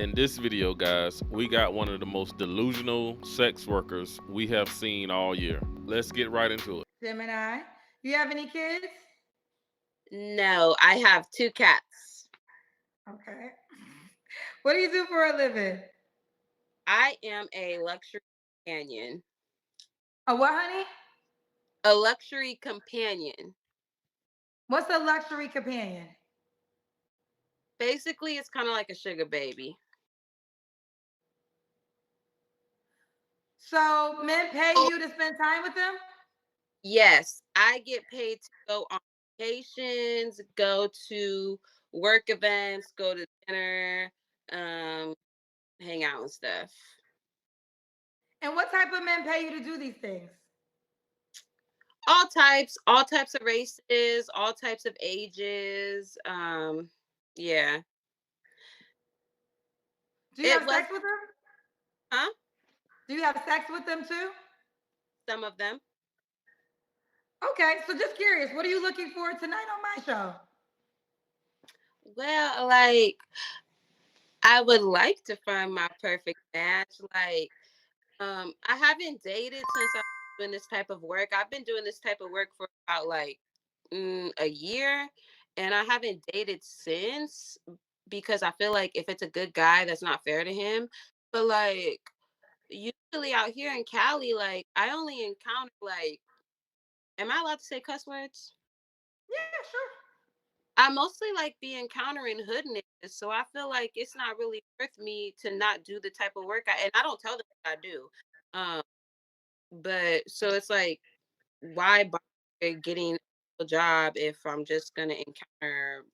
In this video, guys, we got one of the most delusional sex workers we have seen all year. Let's get right into it. Gemini. You have any kids? No, I have two cats. Okay. What do you do for a living? I am a luxury companion. A what, honey? A luxury companion. What's a luxury companion? Basically, it's kind of like a sugar baby. So men pay you to spend time with them? Yes, I get paid to go on vacations, go to work events, go to dinner, um, hang out and stuff. And what type of men pay you to do these things? All types of races, all types of ages. Yeah. Do you It have was, sex with them? huh? Do you have sex with them too? Some of them. Okay, so just curious, what are you looking for tonight on my show? Well, like I would like to find my perfect match. I haven't dated since I've been doing this type of work. I've been doing this type of work for about a year, and I haven't dated since because I feel like if it's a good guy, that's not fair to him. But like usually out here in Cali, like I only encounter am I allowed to say cuss words? Yeah, sure. I mostly like be encountering hood niggas, so I feel like it's not really worth me to not do the type of work and I don't tell them what I do. Um, but so it's like, why bother getting a job if I'm just gonna encounter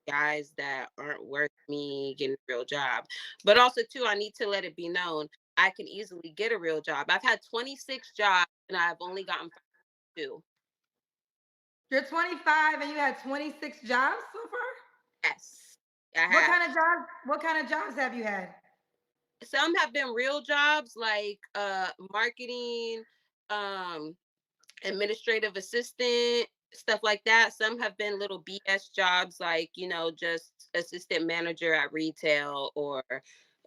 guys that aren't worth me getting a real job? But also too, I need to let it be known I can easily get a real job. I've had 26 jobs and I've only gotten 2. You're 25 and you had 26 jobs so far? Yes, I What have. kind of jobs? What kind of jobs have you had? Some have been real jobs like marketing, um administrative assistant, stuff like that. Some have been little BS jobs like, just assistant manager at retail or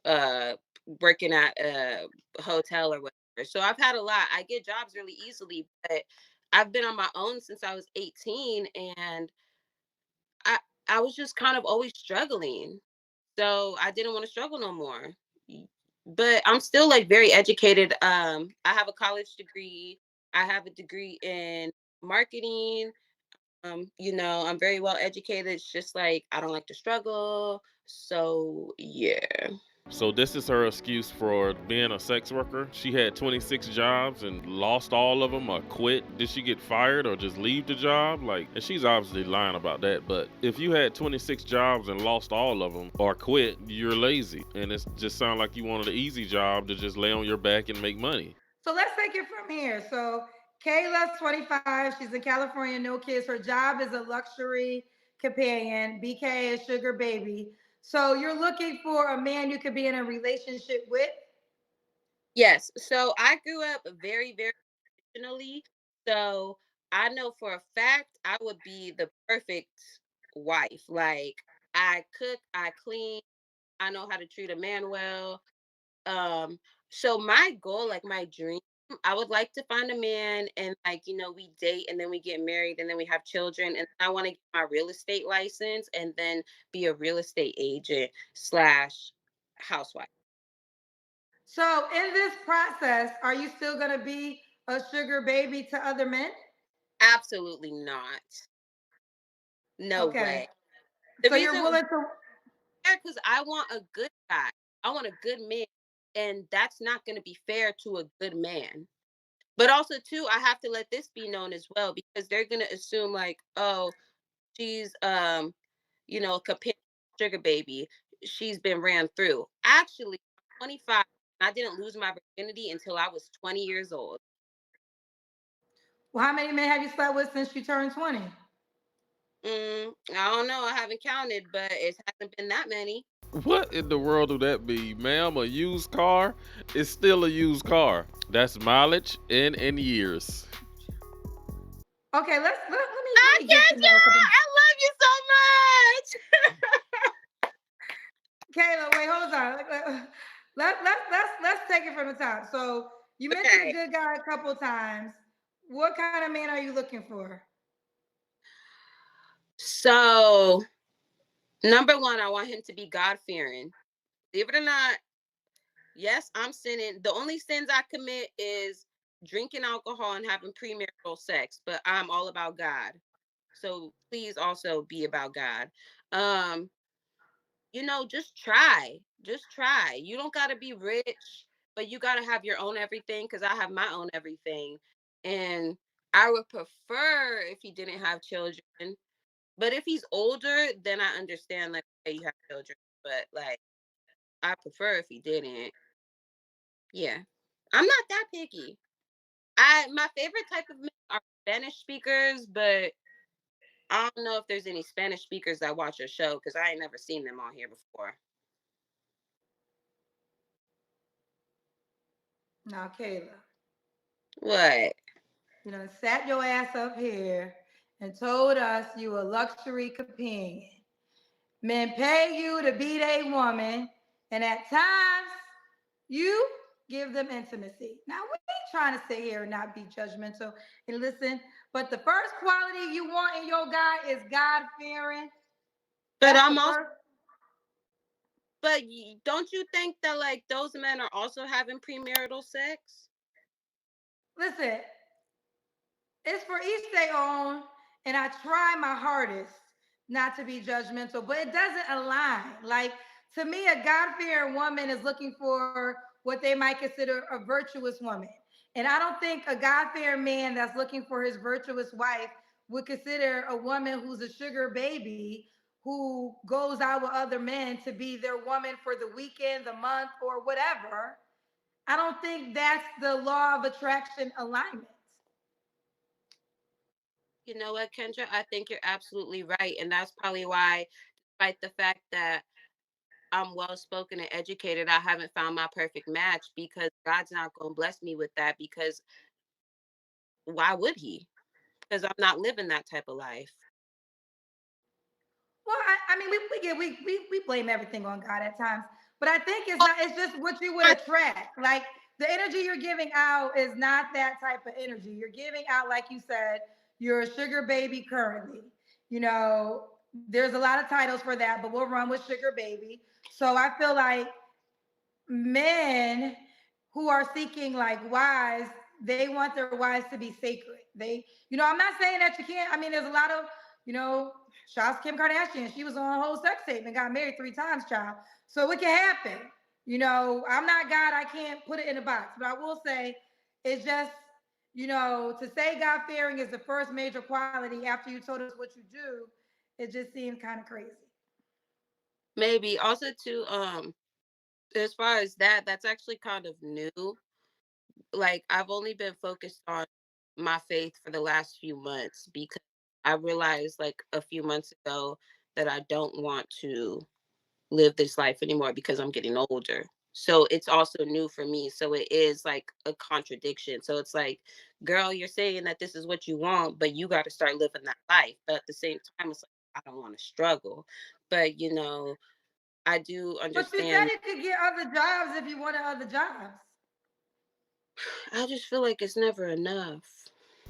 uh working at a hotel or whatever. So I've had a lot. I get jobs really easily, but I've been on my own since I was 18 and I I was just kind of always struggling. So I didn't want to struggle no more. But I'm still like very educated. I have a college degree. I have a degree in marketing. I'm very well educated. It's just like I don't like to struggle. So yeah. So, this is her excuse for being a sex worker. She had 26 jobs and lost all of them or quit. Did she get fired or just leave the job? And she's obviously lying about that. But if you had 26 jobs and lost all of them or quit, you're lazy. And it just sounds like you wanted an easy job to just lay on your back and make money. So let's take it from here. So Kayla's 25. She's in California, no kids. Her job is a luxury companion. BK is sugar baby. So you're looking for a man you could be in a relationship with. Yes. So I grew up very, very traditionally. So I know for a fact I would be the perfect wife. Like I cook, I clean, I know how to treat a man well. Um, so my goal, like my dream, I would like to find a man and we date and then we get married and then we have children and I want to get my real estate license and then be a real estate agent slash housewife. So in this process, are you still going to be a sugar baby to other men? Absolutely not. No Okay. way. The So you're reason willing to. because I want a good guy. I want a good man. And that's not going to be fair to a good man. But also, too, I have to let this be known as well because they're going to assume, like, oh, she's, a companion sugar baby. She's been ran through. Actually, I'm 25. I didn't lose my virginity until I was 20 years old. Well, how many men have you slept with since you turned 20? I don't know. I haven't counted, but it hasn't been that many. What in the world do that be, ma'am? A used car is still a used car. That's mileage in years. Okay, let me I get to can't do know a couple. it. I love you so much. Kayla, wait, hold on. Let's take it from the top. So you mentioned a Okay. good guy a couple times. What kind of man are you looking for? So, number one, I want him to be God fearing. Believe it or not, yes, I'm sinning. The only sins I commit is drinking alcohol and having premarital sex, but I'm all about God. So please also be about God. Um, just try. Just try. You don't gotta be rich, but you gotta have your own everything because I have my own everything. And I would prefer if he didn't have children. But if he's older, then I understand like okay, you have children. But like I prefer if he didn't. Yeah. I'm not that picky. I My favorite type of men are Spanish speakers, but I don't know if there's any Spanish speakers that watch your show because I ain't never seen them on here before. Now, Kayla, What? sat your ass up here and told us you a luxury companion. Men pay you to be their woman, and at times you give them intimacy. Now, we ain't trying to sit here and not be judgmental and listen, but the first quality you want in your guy is God fearing. But That's the I'm also first. don't you think that like those men are also having premarital sex? Listen, it's for each their own, and I try my hardest not to be judgmental, but it doesn't align. Like to me, a God-fearing woman is looking for what they might consider a virtuous woman. And I don't think a God-fearing man that's looking for his virtuous wife would consider a woman who's a sugar baby who goes out with other men to be their woman for the weekend, the month, or whatever. I don't think that's the law of attraction alignment. You know what, Kendra? I think you're absolutely right. And that's probably why, despite the fact that I'm well spoken and educated, I haven't found my perfect match because God's not going to bless me with that because why would he? Because I'm not living that type of life. Well, I mean, we blame everything on God at times, but I think it's Oh, not. It's just what you would I- attract. Like the energy you're giving out is not that type of energy. You're giving out, like you said, you're a sugar baby currently. There's a lot of titles for that, but we'll run with sugar baby. So I feel like men who are seeking like wives, they want their wives to be sacred. I'm not saying that you can't. I mean, there's a lot of, you know, shouts Kim Kardashian. She was on a whole sex tape and got married 3 times, child. So it can happen. I'm not God. I can't put it in a box. But I will say, it's just, to say God fearing is the first major quality after you told us what you do, it just seemed kind of crazy. maybe also too, as far as that, that's actually kind of new. Like I've only been focused on my faith for the last few months because I realized like a few months ago that I don't want to live this life anymore because I'm getting older. So it's also new for me. So it is like a contradiction. So it's like, girl, you're saying that this is what you want, but you got to start living that life. But at the same time, it's like, I don't want to struggle. But, I do But you said understand. you could get other jobs if you wanted other jobs. I just feel like it's never enough.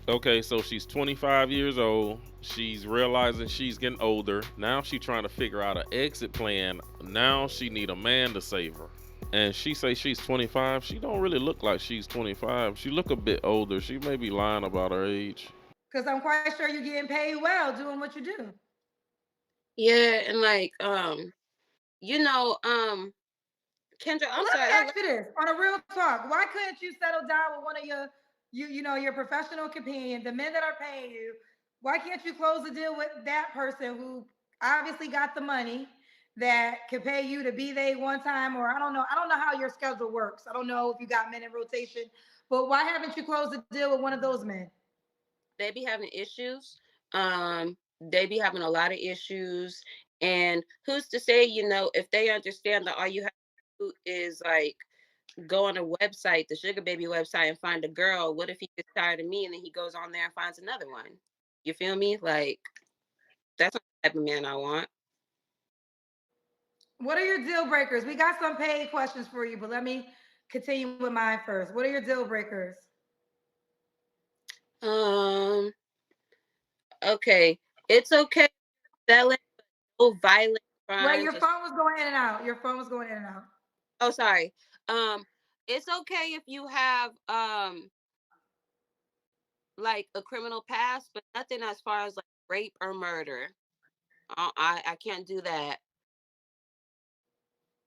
Okay, so she's 25 years old. She's realizing she's getting older. Now she's trying to figure out an exit plan. Now she need a man to save her. And she say she's 25. She don't really look like she's 25. She look a bit older. She may be lying about her age. Because I'm quite sure you're getting paid well doing what you do. Yeah. And like, you know, Kendra, Well, I'm let sorry. me ask you this on a real talk. Why couldn't you settle down with one of your professional companion, the men that are paying you? Why can't you close a deal with that person who obviously got the money that could pay you to be there one time? Or I don't know how your schedule works. I don't know if you got men in rotation, but why haven't you closed a deal with one of those men? They be having issues. They be having a lot of issues. And who's to say, if they understand that all you have to do is like go on a website, the Sugar Baby website, and find a girl. What if he gets tired of me and then he goes on there and finds another one? You feel me? Like that's not the type of man I want. What are your deal breakers? We got some paid questions for you, but let me continue with mine first. What are your deal breakers? Um, okay. It's okay selling no violent Wait, your crimes. phone was going in and out. Your phone was going in and out. Oh, sorry. It's okay if you have like a criminal past, but nothing as far as like rape or murder. I can't do that.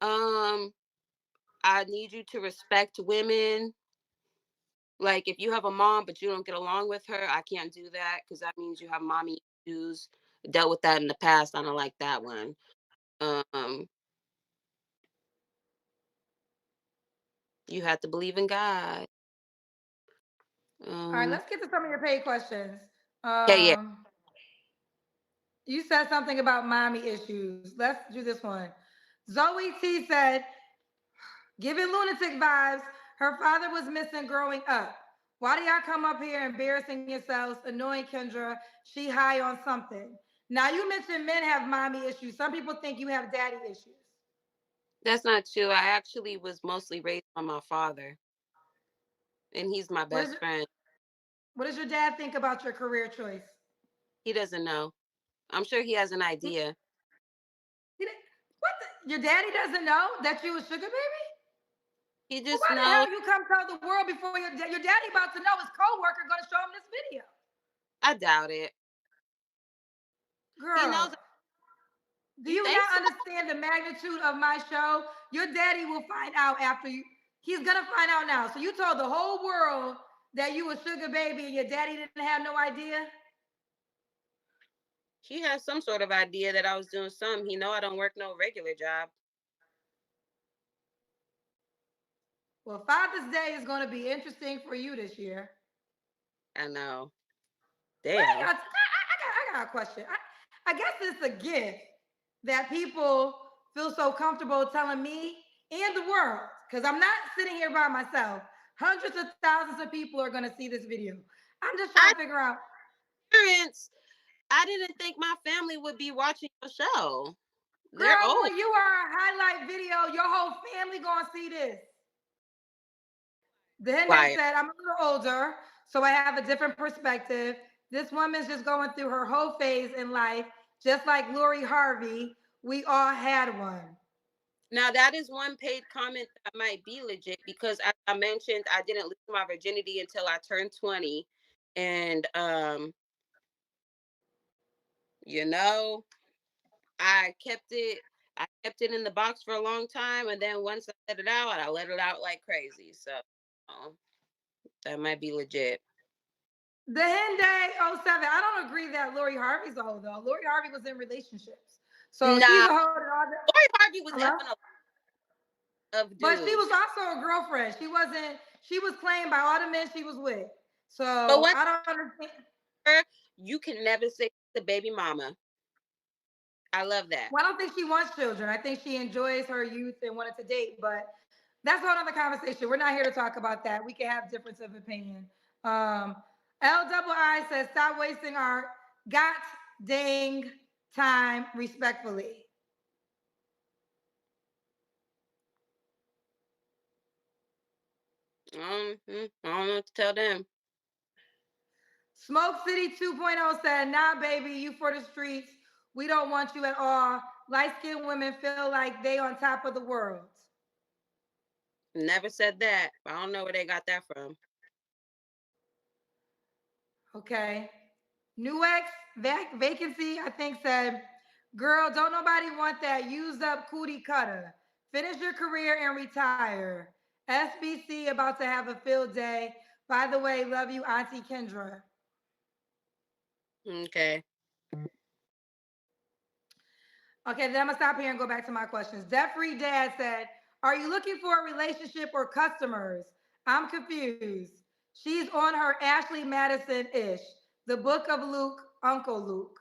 Um, I need you to respect women. Like if you have a mom but you don't get along with her, I can't do that because that means you have mommy issues. Dealt with that in the past. I don't like that one. Um, you have to believe in God. All right, Um, let's get to some of your paid questions. yeah, yeah. You said something about mommy issues. Let's do this one. Zoe T said, giving lunatic vibes. Her father was missing growing up. Why do y'all come up here embarrassing yourselves, annoying Kendra? She high on something. Now you mentioned men have mommy issues. Some people think you have daddy issues. That's not true. I actually was mostly raised by my father, and he's my What, is, best friend. what does your dad think about your career choice? He doesn't know. I'm sure he has an He, idea. what? Your daddy doesn't know that you a sugar baby? He Well, just why the knows. hell you come tell the world before your daddy about to know his coworker going to show him this video? I doubt it. He Girl, knows. do You you think not so? understand the magnitude of my show? Your daddy will find out after you. He's gonna find out now. So you told the whole world that you a sugar baby and your daddy didn't have no idea? He has some sort of idea that I was doing something. He know I don't work no regular job. Well, Father's Day is gonna be interesting for you this year. I know. Wait, Damn. I got a question. I guess it's a gift that people feel so comfortable telling me and the world, because I'm not sitting here by myself. Hundreds of thousands of people are going to see this video. I'm just trying I to figure out, parents. I didn't think my family would be watching your show. They're girl, old. when you are a highlight video, your whole family going to see this. Then they Liar. said, I'm a little older, so I have a different perspective. This woman's just going through her whole phase in life, just like Lori Harvey. We all had one. Now that is one paid comment that might be legit because as I mentioned, I didn't lose my virginity until I turned 20. And you know, I kept it I kept it in the box for a long time and then once I let it out like crazy. So that might be legit. The Henday '07. I don't agree that Lori Harvey's a hoe though. Lori Harvey was in relationships, so she's Nah, a hoe. That all the, Lori Harvey was hello, effing a lot of but she was dudes. also a girlfriend. She wasn't. She was claimed by all the men she was with. But So when I don't understand. you can never say the baby mama. I love that. Well, I don't think she wants children. I think she enjoys her youth and wanted to date, but that's a whole other conversation. We're not here to talk about that. We can have difference of opinion. Um, LII says, stop wasting our got dang time respectfully. I don't know what to tell them. Smoke City 2.0 said, nah, baby, you for the streets. We don't want you at all. Light skinned women feel like they on top of the world. Never said that. I don't know where they got that from. Okay. New X vacancy, I think, said, girl, don't nobody want that used up cootie cutter. Finish your career and retire. SBC about to have a field day. By the way, love you, Auntie Kendra. Okay. Okay, then I'm gonna stop here and go back to my questions. Debt Free Dad said, are you looking for a relationship or customers? I'm confused. She's on her Ashley Madison ish. The Book of Luke, Uncle Luke.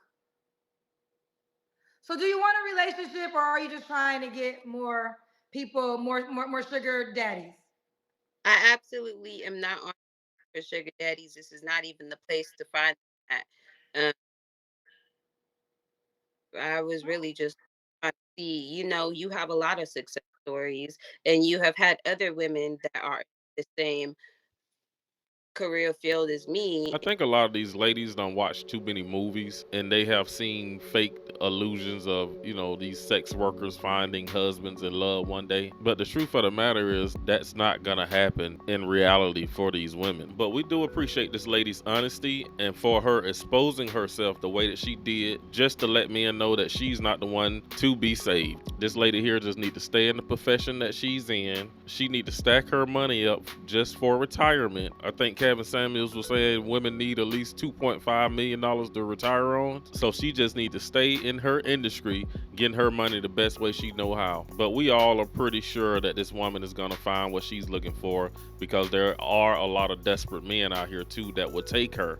So do you want a relationship or are you just trying to get more people, more sugar daddies? I absolutely am not on for sugar daddies. This is not even the place to find that. I was really just trying to see, you have a lot of success stories, and you have had other women that are the same career field as me. I think a lot of these ladies don't watch too many movies and they have seen fake illusions of, these sex workers finding husbands in love one day. But the truth of the matter is that's not gonna happen in reality for these women. But we do appreciate this lady's honesty and for her exposing herself the way that she did, just to let men know that she's not the one to be saved. This lady here just need to stay in the profession that she's in. She need to stack her money up just for retirement. I think Kevin Samuels was saying women need at least $2.5 million to retire on. So she just need to stay in her industry, getting her money the best way she know how. But we all are pretty sure that this woman is gonna find what she's looking for, because there are a lot of desperate men out here too that would take her,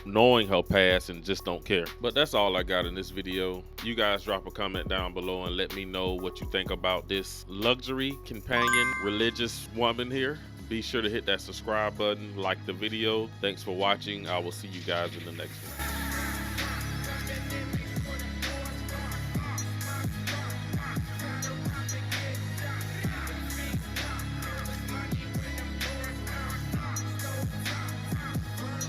knowing her past, and just don't care. But that's all I got in this video. You guys drop a comment down below and let me know what you think about this luxury companion religious woman here. Be sure to hit that subscribe button, like the video. Thanks for watching. I will see you guys in the next one.